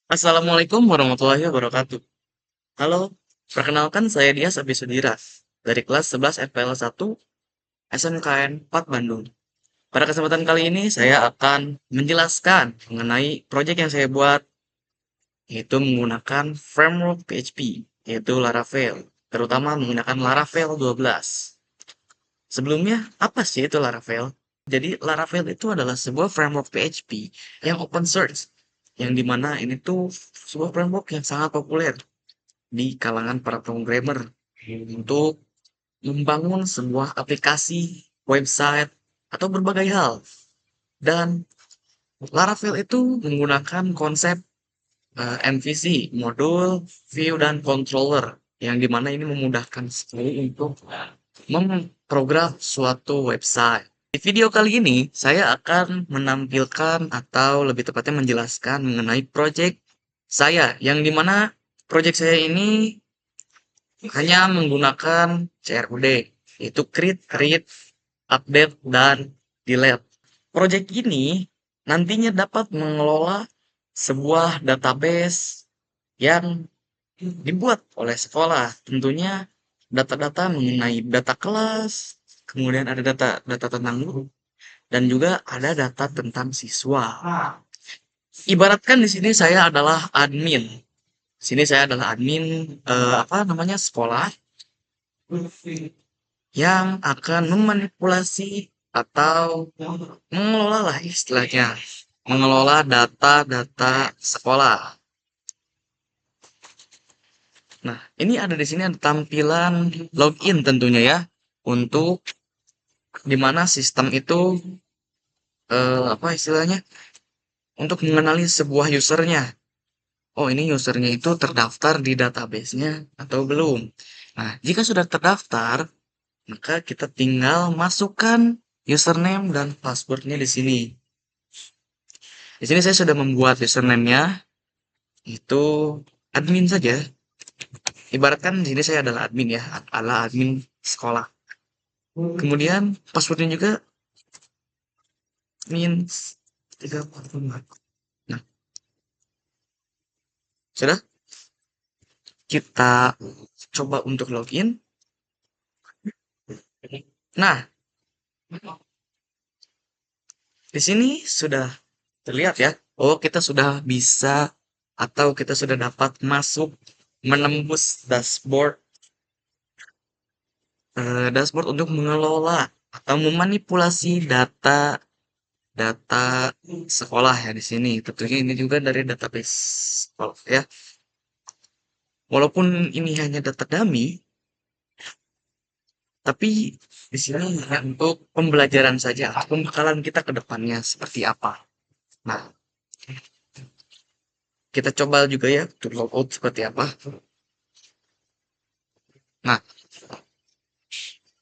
Assalamualaikum warahmatullahi wabarakatuh. Halo, perkenalkan saya Dias Abisudira dari kelas 11 FPL 1 SMKN 4 Bandung. Pada kesempatan kali ini saya akan menjelaskan mengenai proyek yang saya buat, yaitu menggunakan framework PHP, yaitu Laravel, terutama menggunakan Laravel 12. Sebelumnya, apa sih itu Laravel? Jadi Laravel itu adalah sebuah framework PHP yang open source, yang dimana ini tuh sebuah framework yang sangat populer di kalangan para programmer untuk membangun sebuah aplikasi, website, atau berbagai hal. Dan Laravel itu menggunakan konsep MVC, modul, view, dan controller, yang dimana ini memudahkan sekali untuk memprogram suatu website. Di video kali ini, saya akan menampilkan atau lebih tepatnya menjelaskan mengenai project saya, yang dimana project saya ini hanya menggunakan CRUD, yaitu create, read, update, dan delete. Project ini nantinya dapat mengelola sebuah database yang dibuat oleh sekolah. Tentunya data-data mengenai data kelas, kemudian ada data tentang guru, dan juga ada data tentang siswa. Ibaratkan di sini saya adalah admin. Sini saya adalah admin apa namanya sekolah yang akan memanipulasi atau mengelola lah istilahnya, mengelola data-data sekolah. Nah, ini ada di sini ada tampilan login tentunya ya, untuk dimana sistem itu apa istilahnya, untuk mengenali sebuah usernya. Oh, ini usernya itu terdaftar di database-nya atau belum. Nah, jika sudah terdaftar, maka kita tinggal masukkan username dan passwordnya di sini. Di sini saya sudah membuat username-nya itu admin saja. Ibaratkan di sini saya adalah admin ya, adalah admin sekolah. Kemudian passwordnya juga min 345. Nah, sudah kita coba untuk login. Nah, di sini sudah terlihat ya, oh kita sudah bisa atau kita sudah dapat masuk menembus dashboard untuk mengelola atau memanipulasi data data sekolah ya di sini. Tentunya ini juga dari database sekolah ya. Walaupun ini hanya data dummy, tapi di sini hanya untuk pembelajaran saja, pembekalan kita ke depannya seperti apa. Nah, kita coba juga ya untuk logout seperti apa. Nah,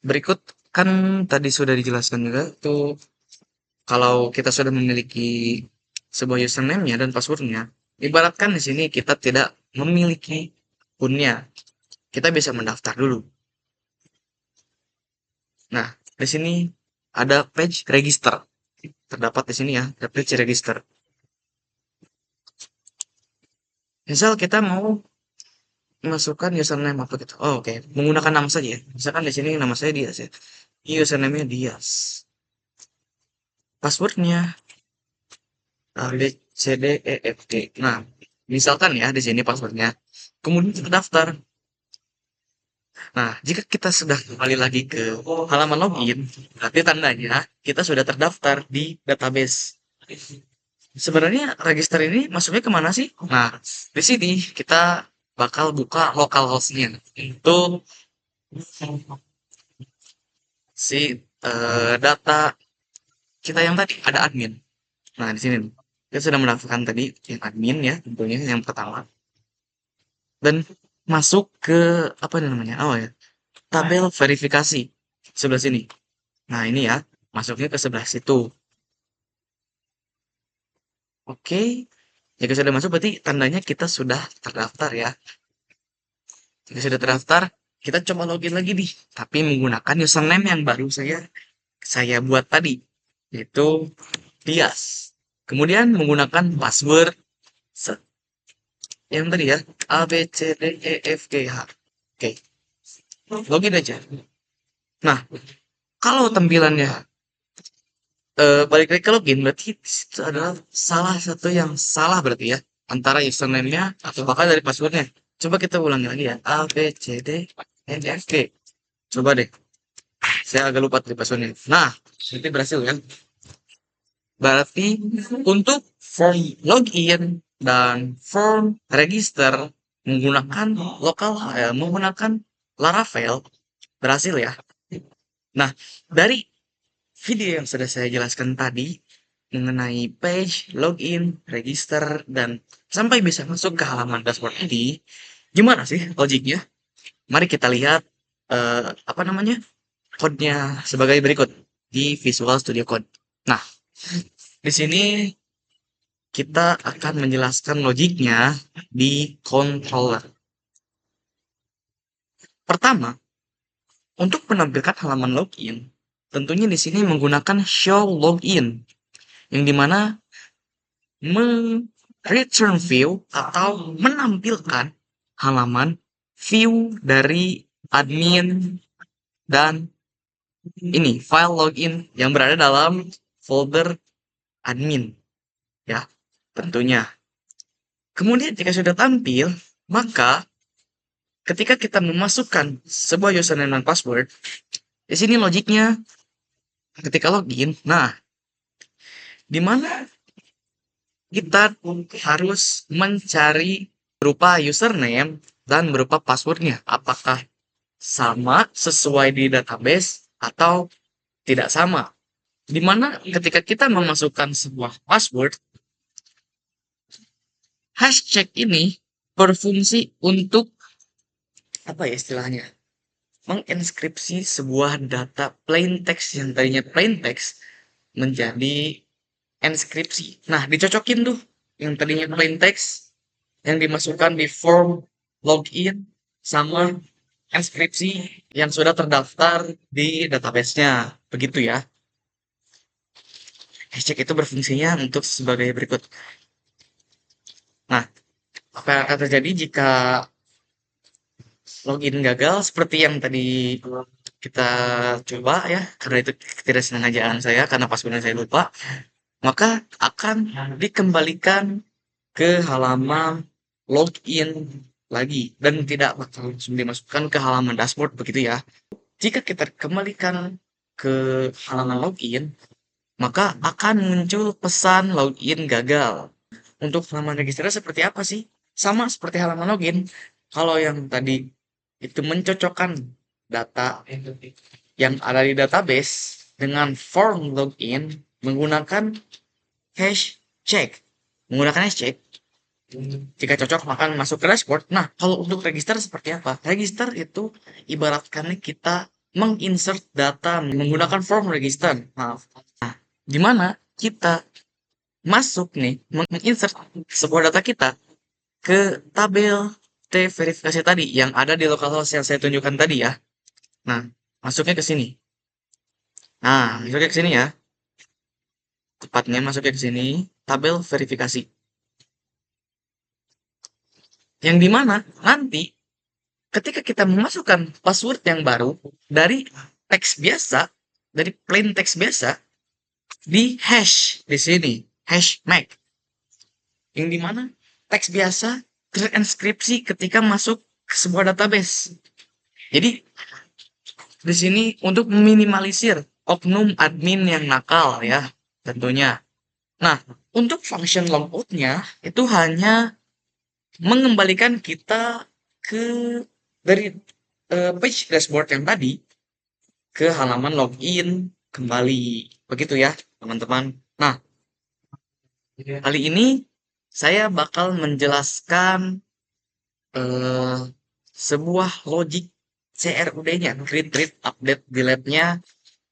berikut kan tadi sudah dijelaskan juga tuh, kalau kita sudah memiliki sebuah username-nya dan password-nya, ibaratkan di sini kita tidak memiliki akunnya, kita bisa mendaftar dulu. Nah, di sini ada page register. Terdapat di sini ya, ada page register. Misal kita mau masukkan username apa gitu. Oh, oke. Menggunakan nama saja ya. Misalkan di sini nama saya Dias ya. Ini username-nya Dias. Passwordnya A B C D E F G. Nah, misalkan ya di sini passwordnya. Kemudian kita daftar. Nah, jika kita sudah kembali lagi ke halaman login, berarti tandanya kita sudah terdaftar di database. Sebenarnya register ini masuknya kemana sih? Nah, di sini kita bakal buka localhost-nya. Itu si data kita yang tadi ada admin. Nah, di sini kita sudah mendaftarkan tadi yang admin ya, tentunya yang pertama. Dan masuk ke apa namanya? Oh ya, tabel verifikasi sebelah sini. Nah, ini ya, masuknya ke sebelah situ. Oke. Jika sudah masuk berarti tandanya kita sudah terdaftar ya. Jika sudah terdaftar, kita coba login lagi nih, tapi menggunakan username yang baru saya buat tadi, yaitu Dias. Kemudian menggunakan password set. yang tadi ya, A, B, C, D, E, F, G, H. Oke, login aja. Nah, kalau tampilannya balik lagi ke login, berarti itu adalah salah satu yang salah berarti ya, antara username-nya atau bahkan dari passwordnya. Coba kita ulangi lagi ya, A, B, C, D, E, F, G. Coba deh, saya agak lupa tadi passwordnya. Nah, berarti berhasil kan? Berarti untuk form login dan form register menggunakan menggunakan Laravel berhasil ya. Nah, dari video yang sudah saya jelaskan tadi mengenai page, login, register, dan sampai bisa masuk ke halaman dashboard ini, gimana sih logiknya? Mari kita lihat apa namanya code-nya sebagai berikut di Visual Studio Code. Nah, di sini kita akan menjelaskan logiknya di controller. Pertama, untuk menampilkan halaman login, tentunya di sini menggunakan show login, yang dimana return view atau menampilkan halaman view dari admin dan ini file login yang berada dalam folder admin ya tentunya. Kemudian jika sudah tampil, maka ketika kita memasukkan sebuah username dan password, di sini logiknya ketika login, nah di mana kita harus mencari berupa username dan berupa passwordnya. Apakah sama sesuai di database atau tidak sama. Di mana ketika kita memasukkan sebuah password, hashtag ini berfungsi untuk apa ya istilahnya? Menginskripsi sebuah data plain text yang tadinya plain text menjadi enskripsi. Nah, dicocokin tuh yang tadinya plain text yang dimasukkan di form login sama enskripsi yang sudah terdaftar di database-nya. Begitu ya. Hashtag itu berfungsinya untuk sebagai berikut. Nah, apa yang akan terjadi jika login gagal seperti yang tadi kita coba ya, karena itu ketidaksengajaan saya, karena passwordnya saya lupa, maka akan dikembalikan ke halaman login lagi dan tidak bakal langsung dimasukkan ke halaman dashboard begitu ya. Jika kita kembalikan ke halaman login, maka akan muncul pesan login gagal. Untuk halaman registernya seperti apa sih? Sama seperti halaman login. Kalau yang tadi itu mencocokkan data yang ada di database dengan form login menggunakan hash check. Menggunakan hash check, jika cocok maka masuk ke dashboard. Nah, kalau untuk register seperti apa? Register itu ibaratkan kita menginsert data menggunakan form register. Maaf. Di mana kita masuk nih, menginsert sebuah data kita ke tabel T verifikasi tadi yang ada di localhost yang saya tunjukkan tadi ya. Nah, masuknya ke sini. Nah, masuknya ke sini ya. Tepatnya masuknya ke sini, tabel verifikasi. Yang dimana nanti ketika kita memasukkan password yang baru dari teks biasa, dari plain teks biasa, di hash di sini, hash MAC, yang dimana teks biasa terenskripsi ketika masuk ke sebuah database. Jadi di sini untuk meminimalisir oknum admin yang nakal ya, tentunya. Nah, untuk function logout-nya itu hanya mengembalikan kita ke dari page dashboard yang tadi ke halaman login kembali. Begitu ya, teman-teman. Nah, kali ini saya bakal menjelaskan eh, sebuah logic CRUD-nya, create, read, update, delete-nya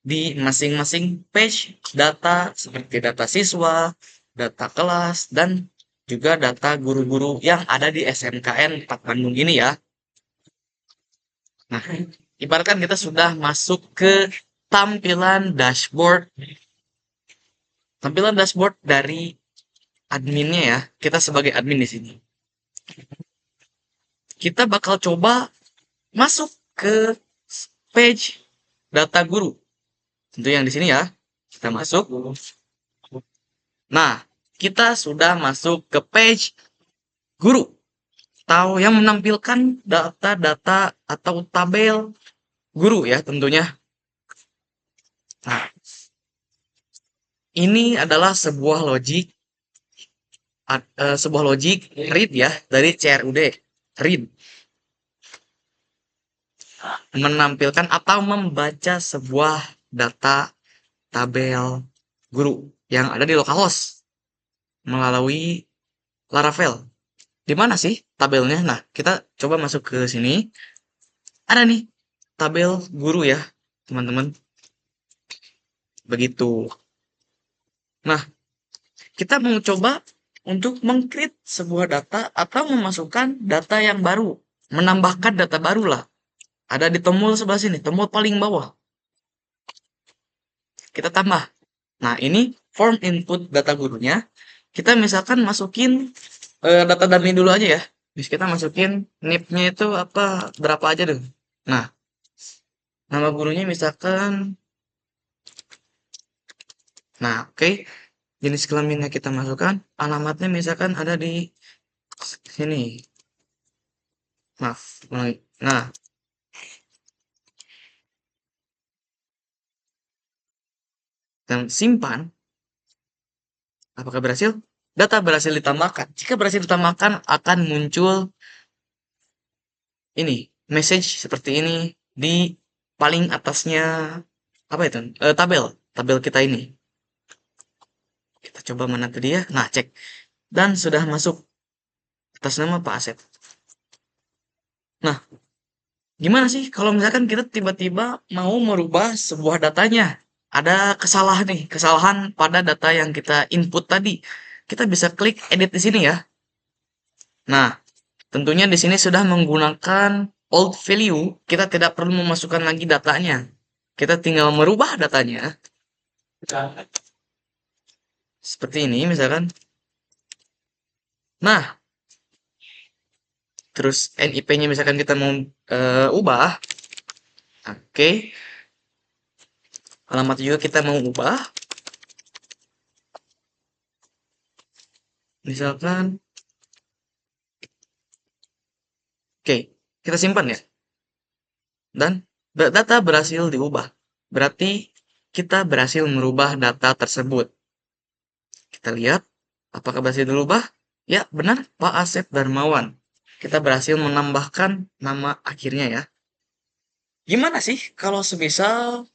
di masing-masing page data seperti data siswa, data kelas, dan juga data guru-guru yang ada di SMKN 4 Bandung ini ya. Nah, ibaratkan kita sudah masuk ke tampilan dashboard. Tampilan dashboard dari adminnya ya. Kita sebagai admin di sini. Kita bakal coba masuk ke page data guru. Tentu yang di sini ya. Kita masuk. Nah, kita sudah masuk ke page guru. Tahu yang menampilkan data-data atau tabel guru ya tentunya. Nah, ini adalah sebuah logik read ya dari CRUD. Read menampilkan atau membaca sebuah data tabel guru yang ada di localhost melalui Laravel. Di mana sih tabelnya? Nah, kita coba masuk ke sini. Ada nih tabel guru ya, teman-teman. Begitu. Nah, kita mau coba untuk meng-create sebuah data atau memasukkan data yang baru, menambahkan data baru lah. Ada di tombol sebelah sini, tombol paling bawah. Kita tambah. Nah, ini form input data gurunya. Kita misalkan masukin data dummy dulu aja ya. Bisa kita masukin nip-nya itu apa berapa aja deh. Nah, nama gurunya misalkan, nah oke, jenis kelaminnya kita masukkan, alamatnya misalkan ada di sini. Maaf. Nah, dan simpan. Apakah berhasil? Data berhasil ditambahkan. Jika berhasil ditambahkan akan muncul ini message seperti ini di paling atasnya apa itu? Tabel kita ini. Kita coba mana tadi ya? Nah, cek dan sudah masuk atas nama Pak Asep. Nah, gimana sih kalau misalkan kita tiba-tiba mau merubah sebuah datanya? Ada kesalahan nih, kesalahan pada data yang kita input tadi. Kita bisa klik edit di sini ya. Nah, tentunya di sini sudah menggunakan old value, kita tidak perlu memasukkan lagi datanya. Kita tinggal merubah datanya. Seperti ini misalkan. Nah, terus NIP-nya misalkan kita mau ubah. Oke. Alamat juga kita mau ubah. Misalkan. Oke, kita simpan ya. Dan data berhasil diubah. Berarti kita berhasil merubah data tersebut. Kita lihat apakah berhasil diubah? Ya, benar, Pak Asep Darmawan. Kita berhasil menambahkan nama akhirnya ya. Gimana sih kalau semisal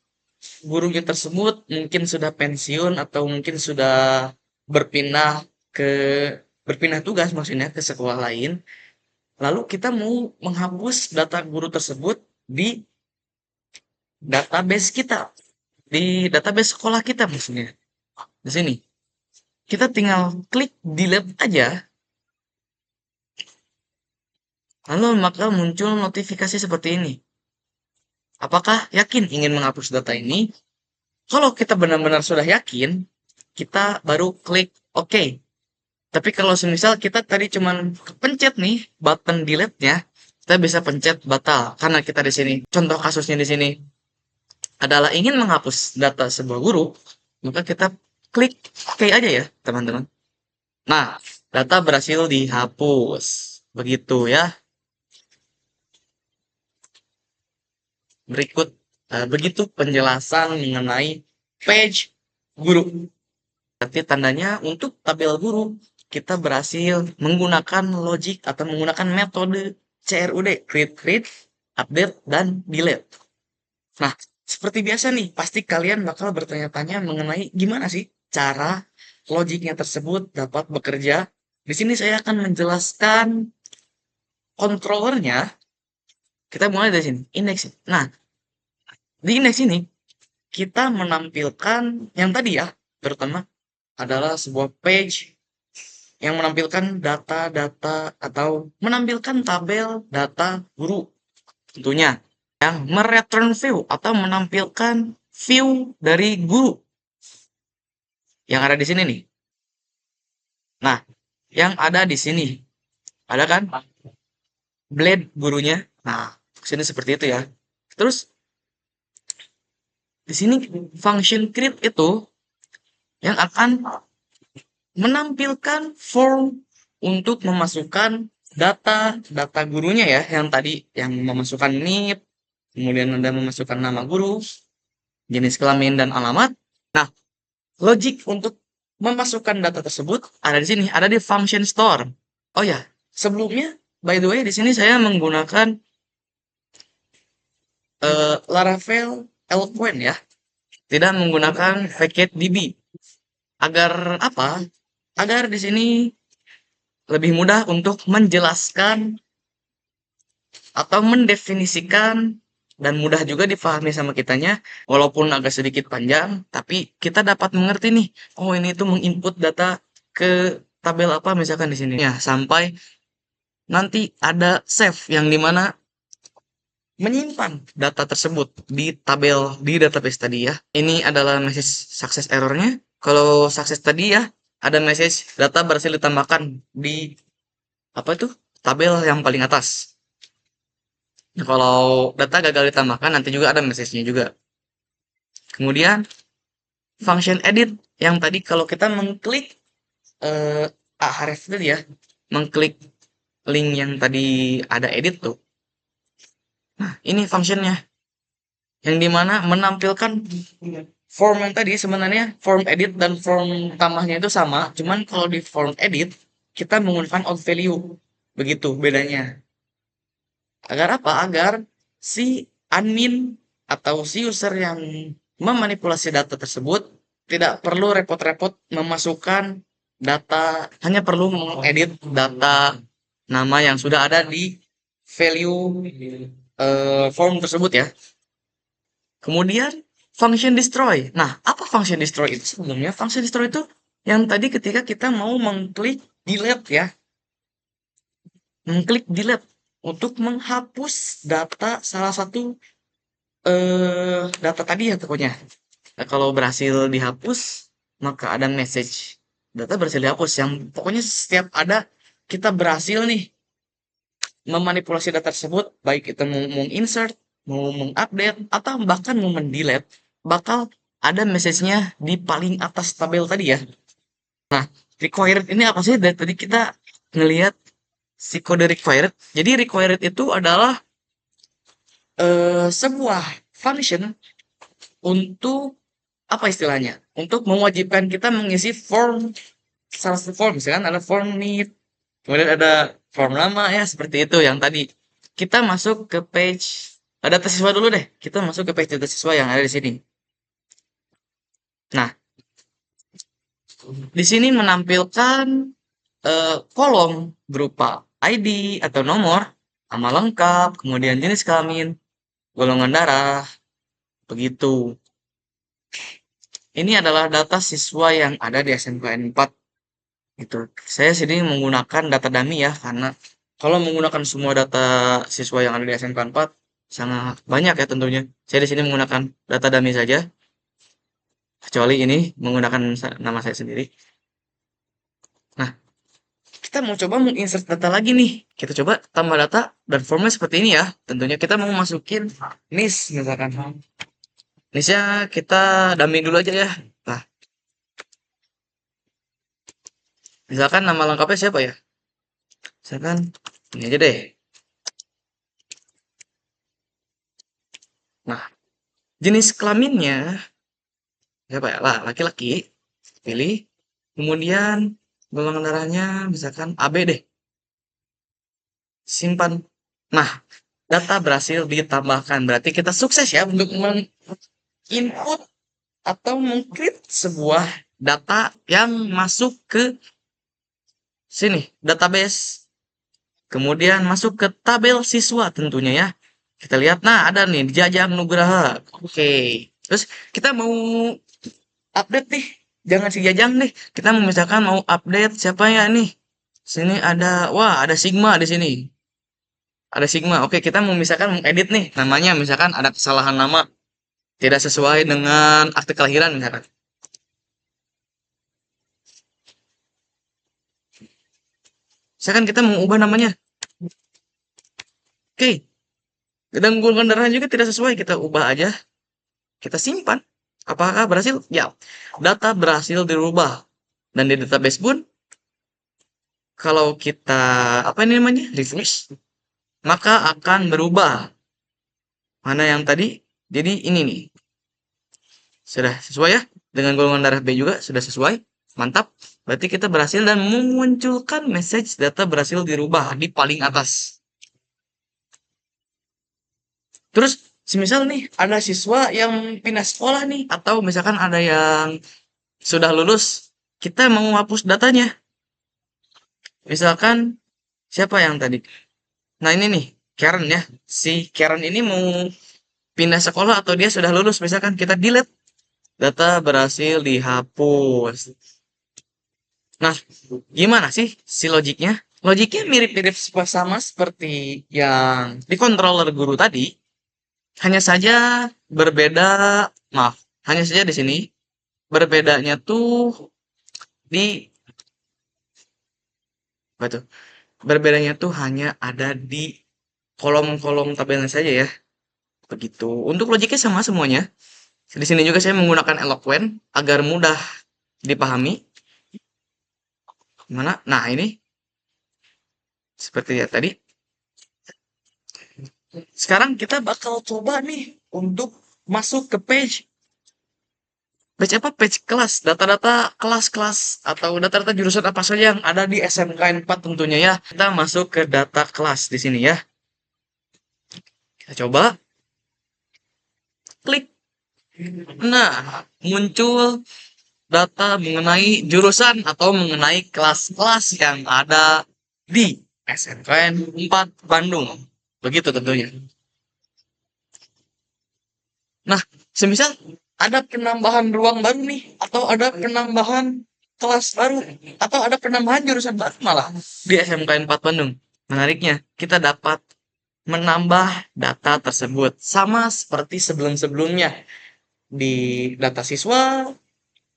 gurunya tersebut mungkin sudah pensiun atau mungkin sudah berpindah ke berpindah tugas maksudnya ke sekolah lain, lalu kita mau menghapus data guru tersebut di database kita, di database sekolah kita maksudnya. Di sini. Kita tinggal klik delete aja, lalu maka muncul notifikasi seperti ini. Apakah yakin ingin menghapus data ini? Kalau kita benar-benar sudah yakin, kita baru klik OK. Tapi kalau semisal kita tadi cuman pencet nih button delete-nya, kita bisa pencet batal. Karena kita di sini, contoh kasusnya di sini adalah ingin menghapus data sebuah guru, maka kita klik OK aja ya, teman-teman. Nah, data berhasil dihapus. Begitu ya. Berikut begitu penjelasan mengenai page guru. Berarti tandanya untuk tabel guru kita berhasil menggunakan logik atau menggunakan metode CRUD, create, update, dan delete. Nah, seperti biasa nih, pasti kalian bakal bertanya-tanya mengenai gimana sih cara logiknya tersebut dapat bekerja. Di sini saya akan menjelaskan controllernya. Kita mulai dari sini, index. Nah, di index ini kita menampilkan yang tadi ya, terutama adalah sebuah page yang menampilkan data-data atau menampilkan tabel data guru tentunya yang mereturn view atau menampilkan view dari guru yang ada di sini nih. Nah, yang ada di sini Ada kan? Blade gurunya. Nah, sini seperti itu ya. Terus di sini function create itu yang akan menampilkan form untuk memasukkan data gurunya ya, yang tadi yang memasukkan NIP, kemudian Anda memasukkan nama guru, jenis kelamin dan alamat. Nah, logik untuk memasukkan data tersebut ada di sini, ada di function store. Oh ya, sebelumnya by the way di sini saya menggunakan Laravel Eloquent ya, tidak menggunakan PacketDB. Agar apa? Agar di sini lebih mudah untuk menjelaskan atau mendefinisikan dan mudah juga dipahami sama kitanya, walaupun agak sedikit panjang, tapi kita dapat mengerti nih, oh ini tuh menginput data ke tabel apa misalkan di sini ya, sampai nanti ada save yang dimana menyimpan data tersebut di tabel di database tadi ya. Ini adalah message success errornya. Kalau success tadi ya, ada message data berhasil ditambahkan di apa itu tabel yang paling atas. Nah, kalau data gagal ditambahkan nanti juga ada message-nya juga. Kemudian function edit yang tadi kalau kita mengklik href tadi ya, mengklik link yang tadi ada edit tuh. Nah, ini functionnya yang dimana menampilkan form yang tadi sebenarnya form edit dan form tambahnya itu sama, cuman kalau di form edit kita menggunakan out value. Begitu bedanya. Agar apa? Agar si admin atau si user yang memanipulasi data tersebut tidak perlu repot-repot memasukkan data, hanya perlu mengedit data nama yang sudah ada di value form tersebut ya. Kemudian function destroy. Nah, apa function destroy itu sebelumnya? Function destroy itu yang tadi ketika kita mau mengklik delete ya, mengklik delete untuk menghapus data salah satu data tadi ya pokoknya. Nah, kalau berhasil dihapus, maka ada message data berhasil dihapus. Yang pokoknya setiap ada kita berhasil nih memanipulasi data tersebut, baik itu mau insert, mau mengupdate, atau bahkan mau mendelete, bakal ada message-nya di paling atas tabel tadi ya. Nah, required ini apa sih? Dari tadi kita ngelihat si kode required. Jadi required itu adalah sebuah function untuk apa istilahnya? Untuk mewajibkan kita mengisi form salah satu form, misalkan ada form need, kemudian ada form lama ya seperti itu yang tadi. Kita masuk ke page data siswa dulu deh. Kita masuk ke page data siswa yang ada di sini. Nah, di sini menampilkan kolom berupa ID atau nomor, nama lengkap, kemudian jenis kelamin, golongan darah, begitu. Ini adalah data siswa yang ada di SNMPTN 4 gitu. Saya sini menggunakan data dummy ya, karena kalau menggunakan semua data siswa yang ada di SNMPTN 4 sangat banyak ya tentunya. Saya di sini menggunakan data dummy saja, kecuali ini menggunakan nama saya sendiri. Nah, kita mau coba menginsert data lagi nih. Kita coba tambah data dan formnya seperti ini ya. Tentunya kita mau masukin NIS misalkan. NIS-nya kita dummy dulu aja ya. Nah, misalkan nama lengkapnya siapa ya? Misalkan ini aja deh. Nah, jenis kelaminnya siapa ya? Lah, laki-laki. Pilih. Kemudian golongan darahnya misalkan AB deh. Simpan. Nah, data berhasil ditambahkan. Berarti kita sukses ya untuk input atau mengcreate sebuah data yang masuk ke sini, database. Kemudian masuk ke tabel siswa tentunya ya. Kita lihat, nah ada nih, Jajang Nugraha. Oke. Terus kita mau update nih. Jangan si Jajang nih. Kita misalkan mau update siapa ya nih. Sini ada, wah ada Sigma di sini. Ada Sigma. Oke, kita mau misalkan mengedit nih. Namanya misalkan ada kesalahan nama. Tidak sesuai dengan akte kelahiran misalkan. Misalkan kita mau ubah namanya. Oke, dan golongan darahnya juga tidak sesuai, kita ubah aja, kita simpan. Apakah berhasil? Ya, data berhasil dirubah. Dan di database pun, kalau kita, apa ini namanya, refresh, maka akan berubah. Mana yang tadi? Jadi ini nih, sudah sesuai ya. Dengan golongan darah B juga sudah sesuai. Mantap. Berarti kita berhasil dan memunculkan message data berhasil dirubah di paling atas. Terus, semisal nih, ada siswa yang pindah sekolah nih, atau misalkan ada yang sudah lulus, kita mau hapus datanya. Misalkan, siapa yang tadi? Nah ini nih, Karen ya. Si Karen ini mau pindah sekolah atau dia sudah lulus, misalkan kita delete, data berhasil dihapus. Nah, gimana sih si logiknya? Logiknya mirip-mirip sama seperti yang di controller guru tadi, hanya saja berbeda, maaf, hanya saja di sini berbedanya tuh di apa tuh? Berbedanya tuh hanya ada di kolom-kolom tabelnya saja ya. Begitu. Untuk logiknya sama semuanya. Di sini juga saya menggunakan Eloquent agar mudah dipahami. Mana? Nah, ini seperti ya tadi. Sekarang kita bakal coba nih untuk masuk ke page. Page apa? Page kelas. Data-data kelas-kelas atau data-data jurusan apa saja yang ada di SMKN 4 tentunya ya. Kita masuk ke data kelas di sini ya. Kita coba klik. Nah, muncul data mengenai jurusan atau mengenai kelas-kelas yang ada di SMKN 4 Bandung. Begitu tentunya. Nah, semisal ada penambahan ruang baru nih, atau ada penambahan kelas baru, atau ada penambahan jurusan baru malah di SMKN 4 Bandung. Menariknya, kita dapat menambah data tersebut. Sama seperti sebelum-sebelumnya di data siswa,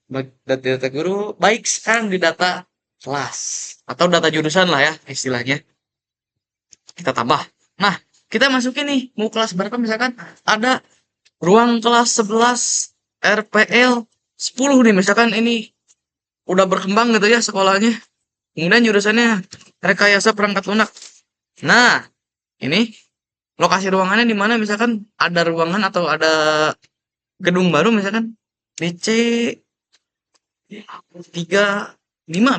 data guru, baik sekarang di data kelas atau data jurusan lah ya istilahnya. Kita tambah. Nah, kita masukin nih, mau kelas berapa misalkan ada ruang kelas 11 RPL 10 nih misalkan ini udah berkembang gitu ya sekolahnya. Kemudian jurusannya rekayasa perangkat lunak. Nah, ini lokasi ruangannya di mana misalkan ada ruangan atau ada gedung baru misalkan di C35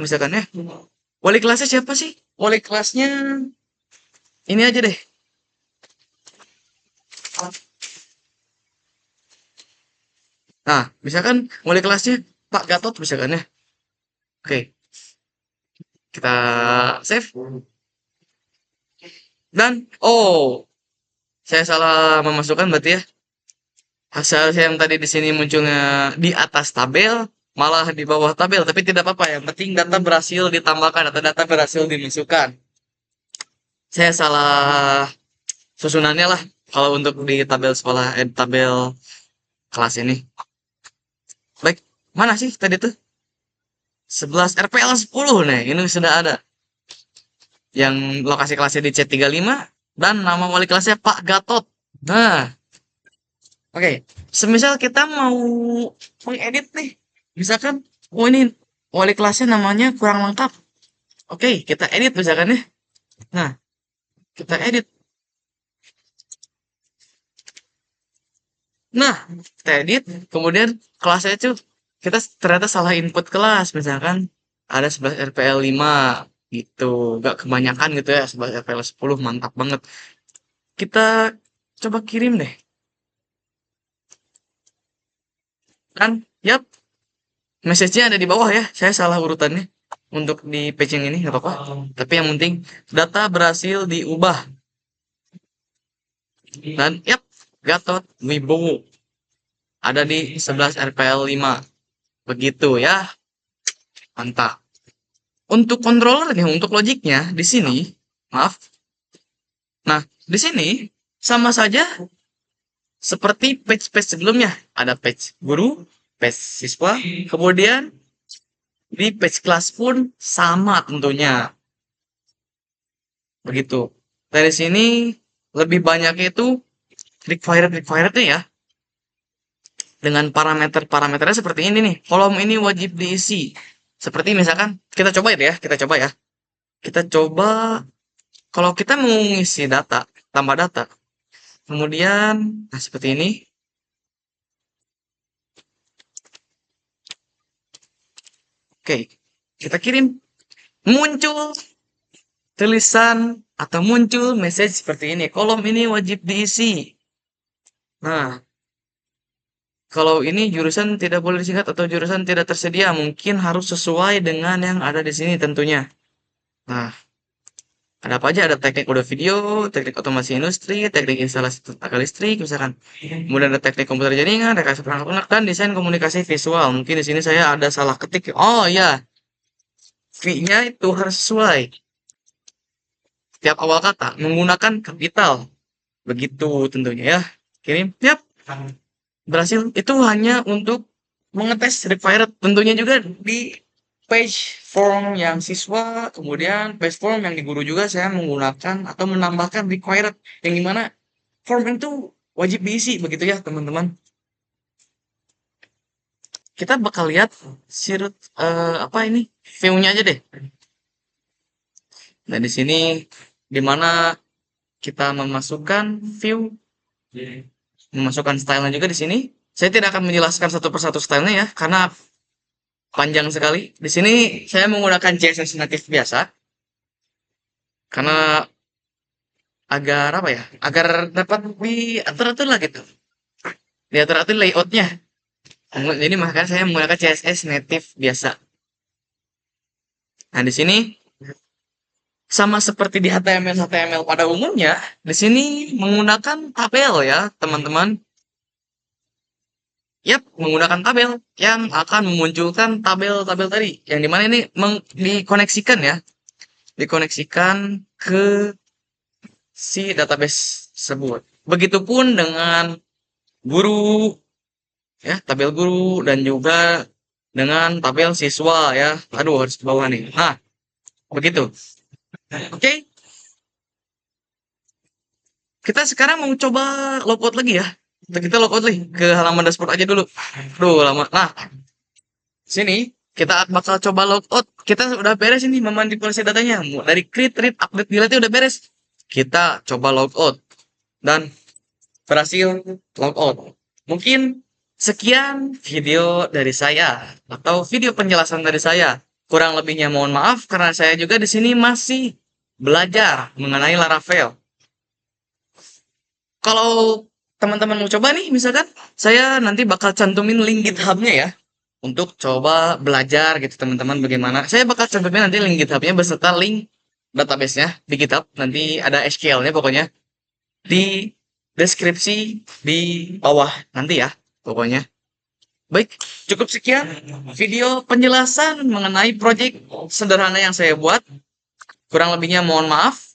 misalkan ya. Wali kelasnya siapa sih? Wali kelasnya ini aja deh. Nah, misalkan wali kelasnya Pak Gatot misalkan ya. Oke, kita save. Dan, oh, saya salah memasukkan berarti ya. Hasil yang tadi di sini munculnya di atas tabel, malah di bawah tabel. Tapi tidak apa-apa, yang penting data berhasil ditambahkan atau data berhasil dimasukkan. Saya salah susunannya lah kalau untuk di tabel sekolah, tabel kelas ini. Baik, mana sih tadi tuh? 11 RPL 10 nih, ini sudah ada. Yang lokasi kelasnya di C35 dan nama wali kelasnya Pak Gatot. Nah, oke. Semisal kita mau mengedit nih, misalkan, oh ini wali kelasnya namanya kurang lengkap. Oke, kita edit misalkan ya. Nah, kita edit. Nah, kita edit, kemudian kelasnya itu kita ternyata salah input kelas, misalkan ada 11 RPL 5 gitu, gak kebanyakan gitu ya, 11 RPL 10 mantap banget. Kita coba kirim deh. Kan, yap, message-nya ada di bawah ya, saya salah urutannya. Untuk di page yang ini, nggak apa-apa. Tapi yang penting, data berhasil diubah. Dan, yap, Gatot Wibowo. Ada di 11 RPL 5. Begitu ya. Mantap. Untuk controllernya, untuk logiknya di sini, maaf. Nah, di sini sama saja seperti page-page sebelumnya. Ada page guru, page siswa, kemudian di page kelas pun sama tentunya. begitu. Dari sini lebih banyak itu required-requirednya ya, dengan parameter-parameternya seperti ini nih. Kolom ini wajib diisi. Seperti misalkan, kita coba ya, kita coba ya. Kita coba, kalau kita mau ngisi data, tambah data, kemudian, nah seperti ini. Oke, kita kirim. Muncul tulisan atau muncul message seperti ini. Kolom ini wajib diisi. Nah, kalau ini jurusan tidak boleh disingkat atau jurusan tidak tersedia, mungkin harus sesuai dengan yang ada di sini tentunya. Nah, ada apa aja? Ada teknik audio video, teknik otomasi industri, teknik instalasi tenaga listrik, misalkan. Kemudian ada teknik komputer jaringan, rekayasa perangkat lunak, dan desain komunikasi visual. Mungkin di sini saya ada salah ketik. Oh ya, V-nya itu harus sesuai. Tiap awal kata menggunakan kapital. Begitu tentunya ya. Kirim. Yap. Berhasil. Itu hanya untuk mengetes required. Tentunya juga di page form yang siswa, kemudian page form yang di guru juga saya menggunakan atau menambahkan required. Yang dimana form itu wajib diisi. Begitu ya teman-teman. Kita bakal lihat sirut apa ini? View-nya aja deh. Nah, di sini dimana kita memasukkan view, memasukkan stylenya juga di sini. Saya tidak akan menjelaskan satu persatu stylenya ya, karena panjang sekali. Di sini saya menggunakan CSS native biasa, karena agar apa ya, agar dapat diatur-atur lah gitu. Diatur-atur layoutnya. Jadi makanya saya menggunakan CSS native biasa. Nah, di sini sama seperti di HTML pada umumnya, di sini menggunakan tabel ya, teman-teman. Yap, menggunakan tabel yang akan memunculkan tabel-tabel tadi. Yang dimana ini dikoneksikan ya. Dikoneksikan ke si database tersebut. Begitupun dengan guru, ya, tabel guru, dan juga dengan tabel siswa ya. Aduh, harus ke bawah nih. Nah, begitu. Oke, kita sekarang mau coba logout lagi ya. Kita logout lagi ke halaman dashboard aja dulu. Aduh, lama. Nah, sini kita bakal coba logout. Kita udah beres ini memanipulasi datanya. Dari create, read, update, delete udah beres. Kita coba logout dan berhasil logout. Mungkin sekian video dari saya atau video penjelasan dari saya. Kurang lebihnya mohon maaf karena saya juga di sini masih belajar mengenai Laravel. Kalau teman-teman mau coba nih, misalkan saya nanti bakal cantumin link GitHub-nya ya. Untuk coba belajar gitu teman-teman bagaimana. Saya bakal cantumin nanti link GitHub-nya beserta link database-nya di GitHub. Nanti ada SQL-nya pokoknya. Di deskripsi di bawah nanti ya pokoknya. Baik, cukup sekian video penjelasan mengenai project sederhana yang saya buat. Kurang lebihnya mohon maaf.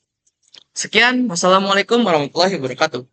Sekian, wassalamualaikum warahmatullahi wabarakatuh.